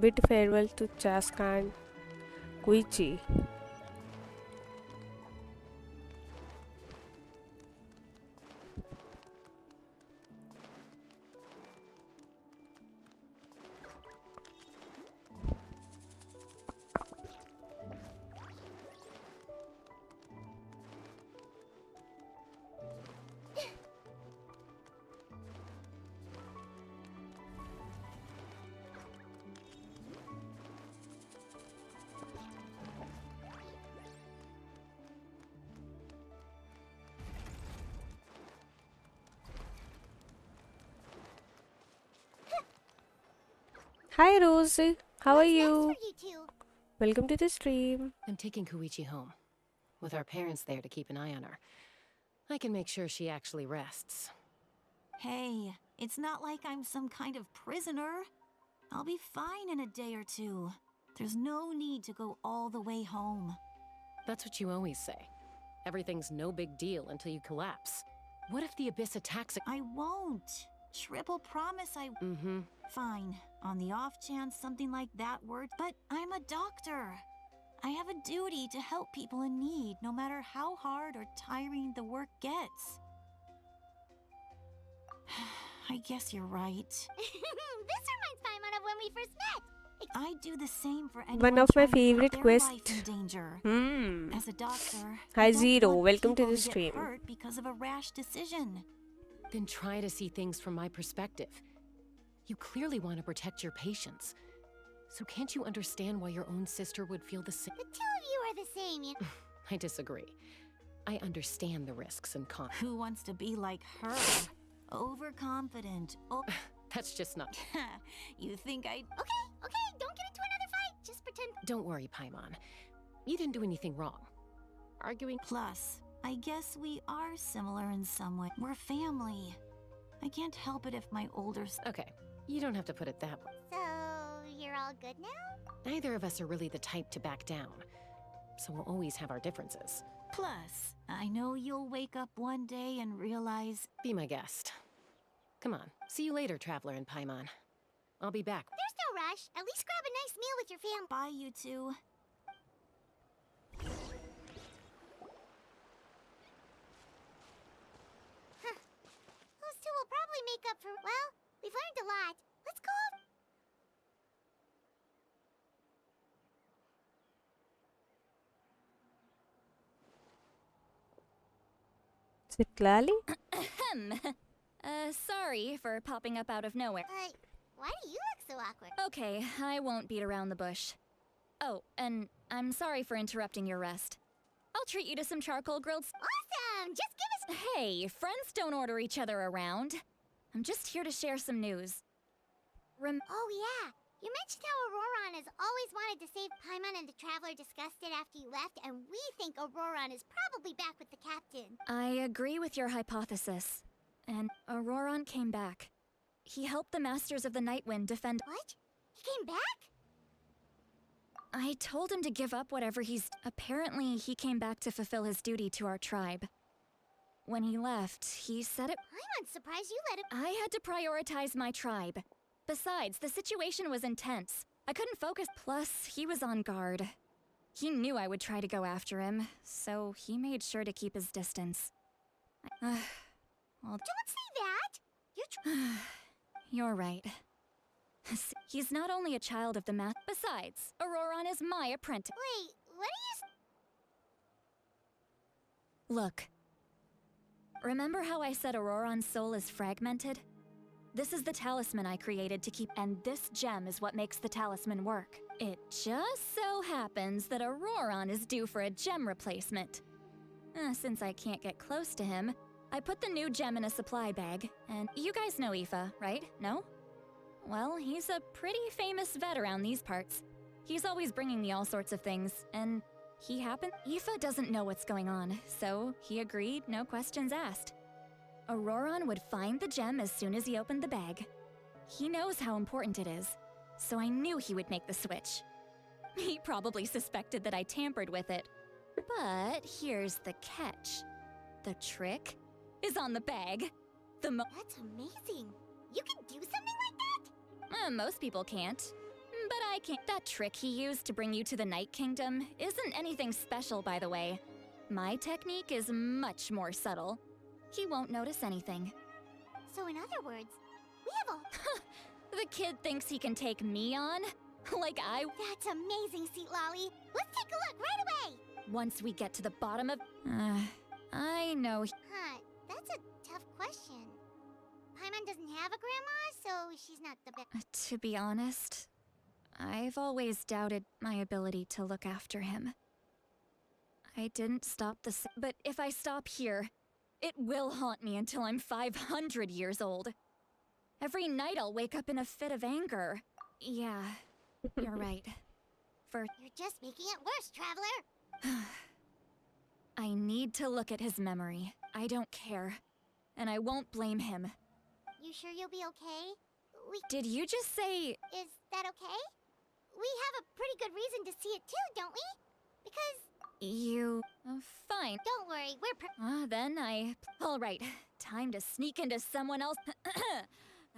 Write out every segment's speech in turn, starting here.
Bid farewell to Chasca and Chuychu. Hi Rosie, how are What's next you? for you two? Welcome to the stream. I'm taking Koichi home. With our parents there to keep an eye on her. I can make sure she actually rests. Hey, it's not like I'm some kind of prisoner. I'll be fine in a day or two. There's no need to go all the way home. That's what you always say. Everything's no big deal until you collapse. What if the Abyss attacks it? I won't. Triple promise I... Fine. On the off chance something like that worked, but I'm a doctor. I have a duty to help people in need, no matter how hard or tiring the work gets. I guess you're right. This reminds Paimon of when we first met. I do the same for anyone One of my trying to put favorite their quests. life in danger. As a doctor, Hi I don't Zero, want welcome to people the get stream. hurt because of a rash decision. Then try to see things from my perspective. You clearly want to protect your patients. So can't you understand why your own sister would feel the same? The two of you are the same, you I disagree. I understand the risks and cons. Who wants to be like her? Overconfident. Oh, That's just not... you think I... Okay, don't get into another fight. Just pretend. Don't worry, Paimon. You didn't do anything wrong. Arguing... Plus, I guess we are similar in some way. We're family. I can't help it if my older... Okay, you don't have to put it that way. So, you're all good now? Neither of us are really the type to back down. So we'll always have our differences. Plus, I know you'll wake up one day and realize... Be my guest. Come on. See you later, Traveler and Paimon. I'll be back. There's no rush. At least grab a nice meal with your fam. Bye, you two. Those two will probably make up for... Well, we've learned a lot. Let's go. Citlali? Sorry for popping up out of nowhere. Why do you look so awkward? Okay, I won't beat around the bush. Oh, and I'm sorry for interrupting your rest. I'll treat you to some charcoal grilled... Awesome! Just give us... Hey, friends don't order each other around. I'm just here to share some news. Oh, yeah. You mentioned how Auroron has always wanted to save Paimon and the Traveler discussed it after you left, and we think Auroron is probably back with the captain. I agree with your hypothesis. And Auroron came back. He helped the Masters of the Nightwind defend... What? He came back? I told him to give up whatever he's... Apparently, he came back to fulfill his duty to our tribe. When he left, he said it... I'm surprised you let him... I had to prioritize my tribe. Besides, the situation was intense. I couldn't focus. Plus, he was on guard. He knew I would try to go after him, so he made sure to keep his distance. Well, Don't say that! you're right. He's not only a child of the Besides, Auroron is my apprentice. Wait, what are you... Look. Remember how I said Auroron's soul is fragmented? This is the talisman I created to keep, and this gem is what makes the talisman work. It just so happens that Auroron is due for a gem replacement. Since I can't get close to him, I put the new gem in a supply bag, and you guys know Aoife, right? No? Well, he's a pretty famous vet around these parts. He's always bringing me all sorts of things, and Aoife doesn't know what's going on, so he agreed, no questions asked. Auroron would find the gem as soon as he opened the bag. He knows how important it is, so I knew he would make the switch. He probably suspected that I tampered with it. But here's the catch. The trick is on the bag. That's amazing. You can do something like that? Most people can't. But I can't. That trick he used to bring you to the Night Kingdom isn't anything special, by the way. My technique is much more subtle. He won't notice anything. So in other words, we have a... The kid thinks he can take me on? Like I... That's amazing, Seat Lolly. Let's take a look right away. Once we get to the bottom of... I know... Huh, that's a tough question. Paimon doesn't have a grandma, so she's not the best. To be honest, I've always doubted my ability to look after him. I didn't stop but if I stop here, it will haunt me until I'm 500 years old. Every night I'll wake up in a fit of anger. Yeah, you're right. You're just making it worse, Traveler. I need to look at his memory. I don't care. And I won't blame him. You sure you'll be okay? Did you just say... Is that okay? We have a pretty good reason to see it too, don't we? Because... You... fine. Don't worry, we're Then I... Alright, time to sneak into someone else...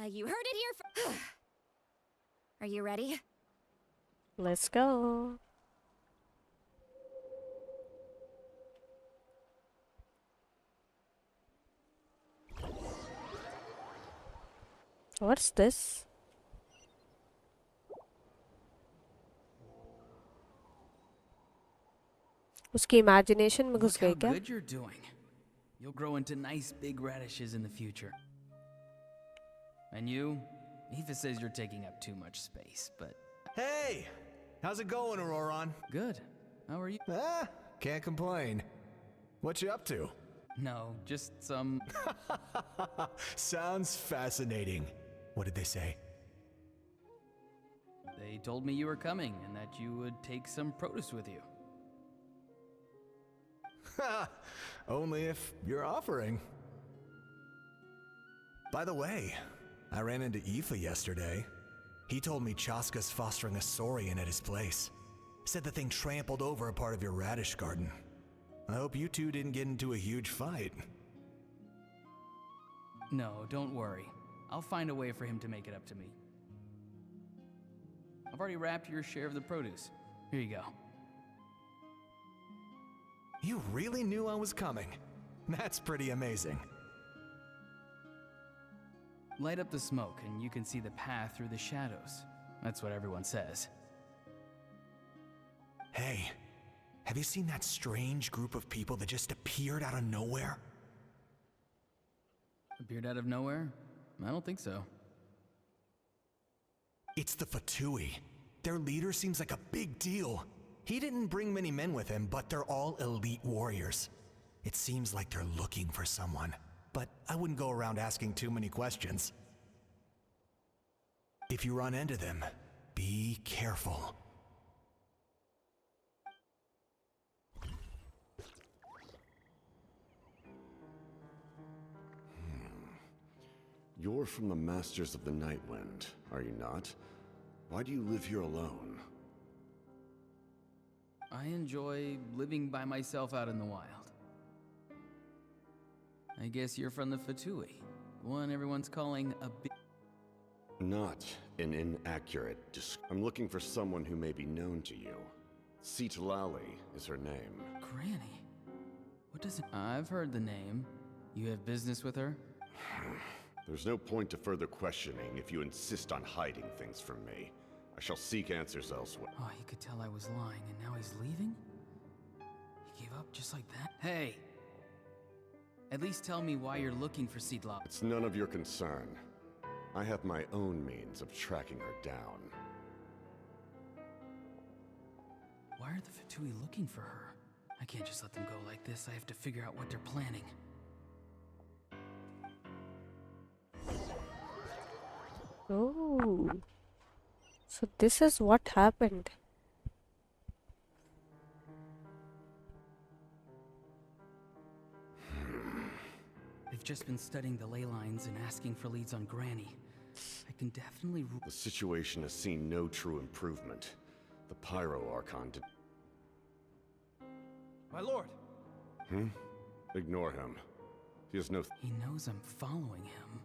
you heard it here Are you ready? Let's go. What's this? उसकी imagination में घुस Look गई how क्या? good you're doing. You'll grow into nice big radishes in the future. And you? Aoife says you're taking up too much space, but... Hey! How's it going, Auroron? Good. How are you? Can't complain. What you up to? No, just some... Sounds fascinating. What did they say? They told me you were coming and that you would take some produce with you. Only if you're offering. By the way, I ran into Aoife yesterday. He told me Chasca's fostering a saurian at his place. Said the thing trampled over a part of your radish garden. I hope you two didn't get into a huge fight. No, don't worry. I'll find a way for him to make it up to me. I've already wrapped your share of the produce. Here you go. You really knew I was coming. That's pretty amazing. Light up the smoke and you can see the path through the shadows. That's what everyone says. Hey, have you seen that strange group of people that just appeared out of nowhere? Appeared out of nowhere? I don't think so. It's the Fatui. Their leader seems like a big deal. He didn't bring many men with him, but they're all elite warriors. It seems like they're looking for someone, but I wouldn't go around asking too many questions. If you run into them, be careful. You're from the Masters of the Nightwind, are you not? Why do you live here alone? I enjoy living by myself out in the wild. I guess you're from the Fatui, the one everyone's calling a big... Not an inaccurate I'm looking for someone who may be known to you. Citlali is her name. Granny? What does it... I've heard the name. You have business with her? There's no point to further questioning if you insist on hiding things from me. I shall seek answers elsewhere. Oh, he could tell I was lying and now he's leaving? He gave up just like that? Hey! At least tell me why you're looking for Citlali. It's none of your concern. I have my own means of tracking her down. Why are the Fatui looking for her? I can't just let them go like this. I have to figure out what they're planning. Oh. So this is what happened. They've just been studying the ley lines and asking for leads on Granny. I can definitely... The situation has seen no true improvement. The Pyro Archon did... My lord! Ignore him. He has no... He knows I'm following him,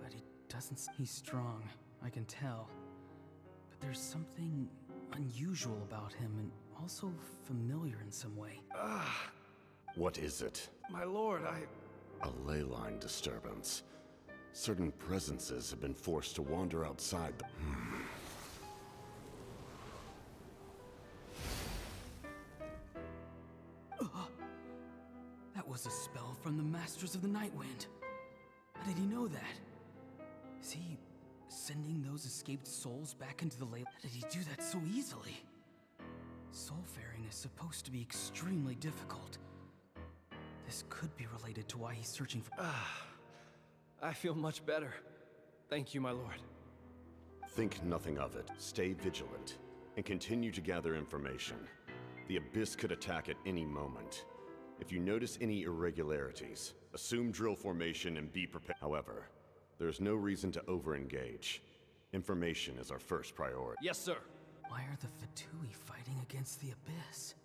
but he doesn't... He's strong, I can tell. But there's something unusual about him and also familiar in some way. What is it? My lord, A ley line disturbance. Certain presences have been forced to wander outside the... That was a spell from the Masters of the Night Wind. How did he know that? Is he sending those escaped souls back into the ley? How did he do that so easily? Soulfaring is supposed to be extremely difficult. This could be related to why he's searching for... I feel much better. Thank you, my lord. Think nothing of it. Stay vigilant, and continue to gather information. The Abyss could attack at any moment. If you notice any irregularities, assume drill formation and be prepared. However, there's no reason to over-engage. Information is our first priority. Yes, sir. Why are the Fatui fighting against the Abyss?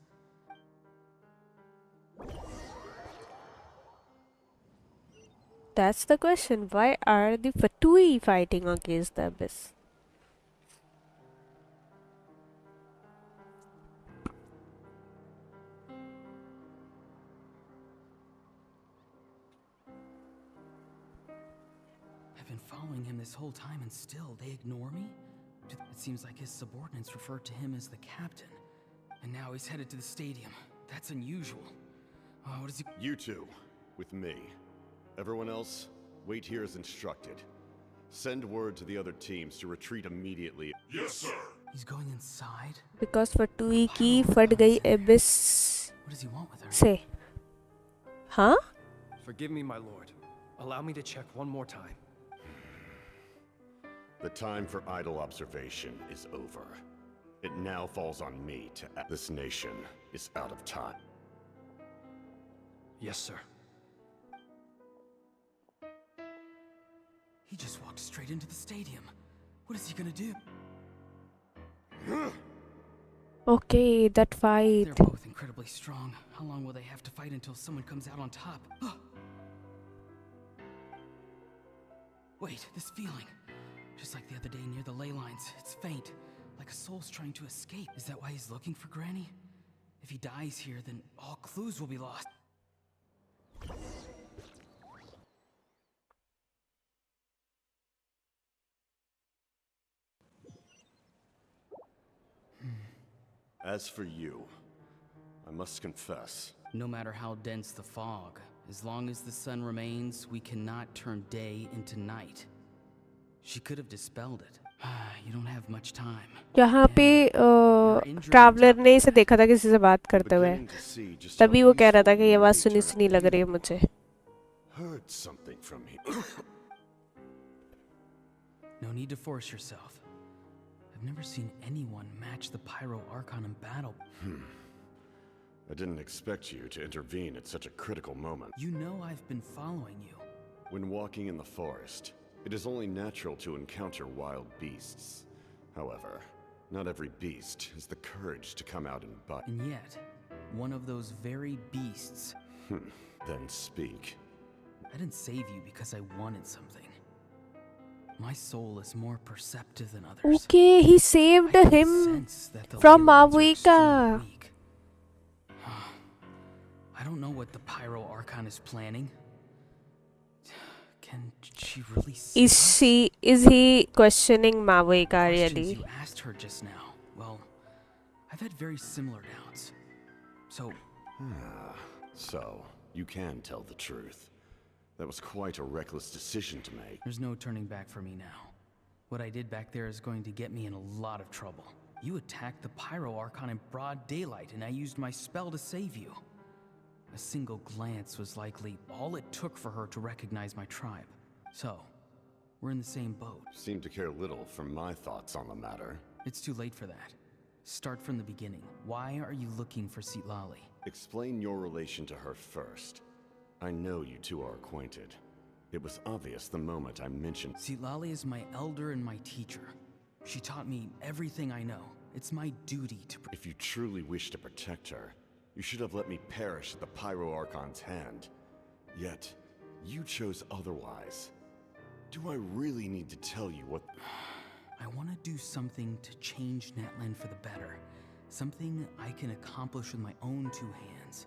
That's the question. Why are the Fatui fighting against the Abyss? I've been following him this whole time and still they ignore me? It seems like his subordinates refer to him as the captain. And now he's headed to the stadium. That's unusual. What is he... You two, with me. Everyone else, wait here as instructed. Send word to the other teams to retreat immediately. Yes, sir. He's going inside? Because Fatui ki फट गई Abyss What does he want with her? से. Huh? Forgive me, my lord. Allow me to check one more time. The time for idle observation is over. It now falls on me to act. This nation is out of time. Yes, sir. He just walked straight into the stadium. What is he gonna do? Okay, that fight. They're both incredibly strong. How long will they have to fight until someone comes out on top? Wait, this feeling. Just like the other day near the ley lines. It's faint, like a soul's trying to escape. Is that why he's looking for Granny? If he dies here, then all clues will be lost. As for you, I must confess. No matter how dense the fog, as long as the sun remains, we cannot turn day into night. She could have dispelled it. You don't have much time. यहाँ पे traveller ने इसे देखा था किसी से बात करते हुए. तभी वो कह रहा था कि ये आवाज सुनी सुनी लग रही है मुझे. Heard something from here. No need to force yourself. I've never seen anyone match the Pyro Archon in battle. I didn't expect you to intervene at such a critical moment. You know I've been following you. When walking in the forest, it is only natural to encounter wild beasts. However, not every beast has the courage to come out and bite. And yet, one of those very beasts... Then speak. I didn't save you because I wanted something. My soul is more perceptive than others. Okay, he saved him from Mavuika. I don't know what the Pyro Archon is planning. Can she really see? Is he questioning Mavuika really? You asked her just now. Well, I've had very similar doubts. So You can tell the truth. That was quite a reckless decision to make. There's no turning back for me now. What I did back there is going to get me in a lot of trouble. You attacked the Pyro Archon in broad daylight, and I used my spell to save you. A single glance was likely all it took for her to recognize my tribe. So, we're in the same boat. Seem to care little for my thoughts on the matter. It's too late for that. Start from the beginning. Why are you looking for Citlali? Explain your relation to her first. I know you two are acquainted. It was obvious the moment I mentioned... Citlali is my elder and my teacher. She taught me everything I know. It's my duty to... If you truly wish to protect her, you should have let me perish at the Pyro Archon's hand. Yet, you chose otherwise. Do I really need to tell you what... I wanted to do something to change Natlan for the better. Something I can accomplish with my own two hands.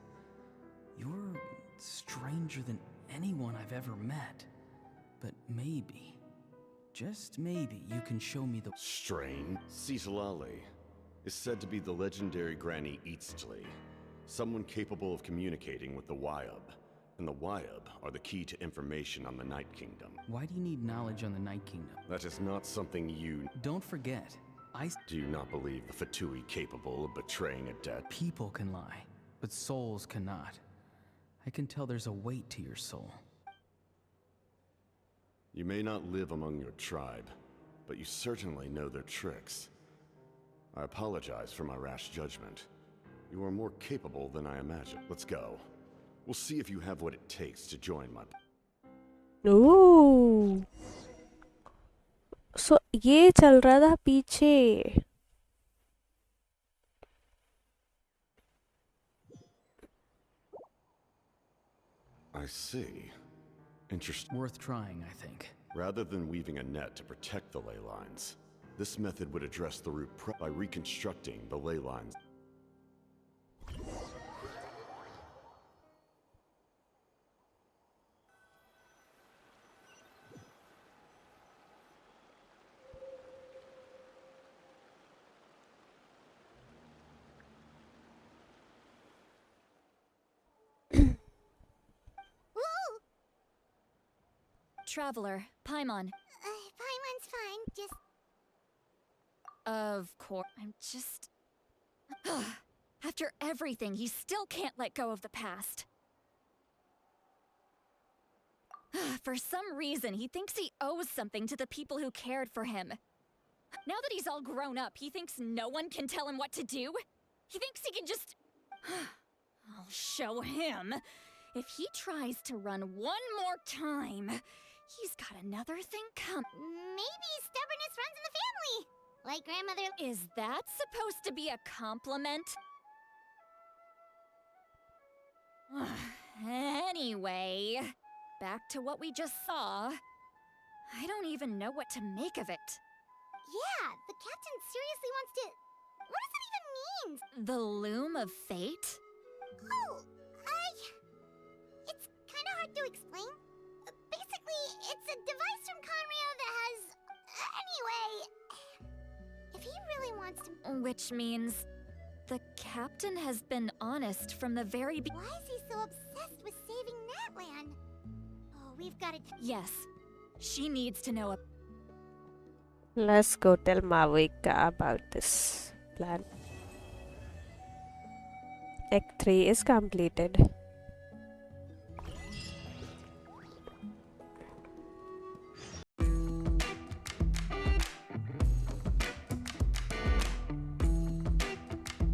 You're stranger than anyone I've ever met. But maybe, just maybe, you can show me the— Strain? Cisalali is said to be the legendary Granny Eastly, someone capable of communicating with the Wyab. And the Wyab are the key to information on the Night Kingdom. Why do you need knowledge on the Night Kingdom? That is not something you— Don't forget, Do you not believe the Fatui capable of betraying a debt? people can lie, but souls cannot. I can tell there's a weight to your soul. You may not live among your tribe, but you certainly know their tricks. I apologize for my rash judgment. You are more capable than I imagined. Let's go. We'll see if you have what it takes to join my— Ooh. So ये चल रहा था पीछे. I see. Interesting. Worth trying, I think. Rather than weaving a net to protect the ley lines, this method would address the root by reconstructing the ley lines. Woo! Traveler, Paimon. Paimon's fine, just... Of course. I'm just... After everything, he still can't let go of the past. For some reason, he thinks he owes something to the people who cared for him. Now that he's all grown up, he thinks no one can tell him what to do? He thinks he can just... I'll show him. If he tries to run one more time, he's got another thing coming. Maybe stubbornness runs in the family. Like grandmother... Is that supposed to be a compliment? Anyway, back to what we just saw. I don't even know what to make of it. Yeah, the captain seriously wants to... What does that even mean? The loom of fate? Oh, it's kind of hard to explain. Basically, it's a device from Conrio that has... Anyway, if he really wants to... Which means the captain has been honest from the very Why is he so obsessed with saving Natlan? Oh, we've got to... Yes, she needs to know. Let's go tell Mavika about this plan. Act 3 is completed.